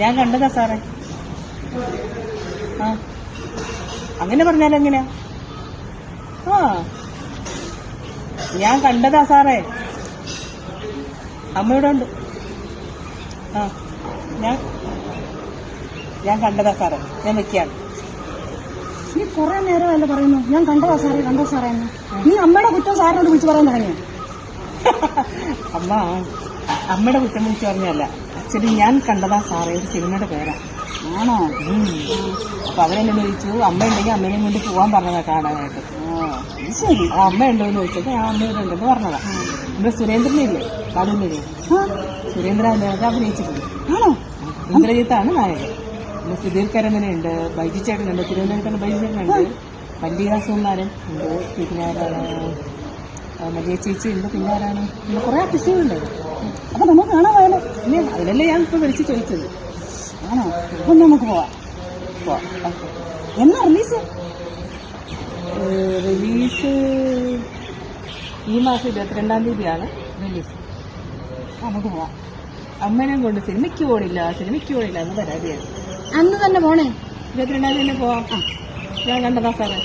ഞാൻ കണ്ടതാ സാറേ. ആ അങ്ങനെ പറഞ്ഞാലെങ്ങനെയാ? ആ ഞാൻ കണ്ടതാ സാറേ. അമ്മയുടെ ഉണ്ട്. ആ ഞാൻ കണ്ടതാ സാറേ. ഞാൻ വെക്കുകയാണ്. നീ കുറെ നേരമല്ല പറയുന്നു ഞാൻ കണ്ടതാ സാറേ എന്ന്. നീ അമ്മയുടെ കുറ്റം സാറിനോട് വിളിച്ചു പറയാൻ തുടങ്ങിയോ? അമ്മയുടെ കുറ്റം വിളിച്ചു പറഞ്ഞല്ല. ആക്ച്വലി ഞാൻ കണ്ടതാ സാറേ. ഒരു സിനിമയുടെ പേരാ. ആണോ? അപ്പൊ അവരെന്നോട് ചോദിച്ചു അമ്മ ഉണ്ടെങ്കിൽ അമ്മേനെയും കൊണ്ട് പോവാൻ പറഞ്ഞതാ കാണാനായിട്ട്. ശരി. ആ അമ്മ ഉണ്ടോ എന്ന് ചോദിച്ചപ്പോ ആ അമ്മയുടെ ഉണ്ടെന്ന് പറഞ്ഞതാ. നമ്മുടെ സുരേന്ദ്രനില്ലേ കാടൂന്നില്ലേ? സുരേന്ദ്രൻ അതിനകത്ത് അഭിനയിച്ചിട്ടുണ്ട്. ആണോ? ഇന്ദ്രജിത്താണ് നായകൻ. പിന്നെ സുധീർ കരമനയുണ്ട്, ബൈജു ചേട്ടനുണ്ട്, തിരുവനന്തപുരത്തുള്ള ബൈജു ചേട്ടനുണ്ട്, മല്ലിക സുകുമാരൻ ഉണ്ട്, പിന്നെ ആരാണ് മല്ലിക ചേച്ചി ഉണ്ട്, പിന്നെ ആരാണ്, പിന്നെ കുറെ ആർട്ടിസ്റ്റുകളുണ്ട്. അപ്പൊ നമുക്ക് കാണാൻ പോയാലോ? പിന്നെ അതിലല്ലേ ഞാൻ ഇപ്പൊ വിളിച്ച് ചോദിച്ചത്. ആണോ? അപ്പൊ നമുക്ക് പോവാം. എന്നാ റിലീസ്? റിലീസ് ഈ മാസം 22-ാം തീയതിയാണ് റിലീസ്. നമുക്ക് പോവാം. അമ്മേനെയും കൊണ്ട് സിനിമയ്ക്ക് പോണില്ല എന്ന് പരാതിയാണ്. അന്ന് തന്നെ പോണേ. 22-ാം തീയതി തന്നെ പോവാം. ഞാൻ കണ്ടതാ സാറേ.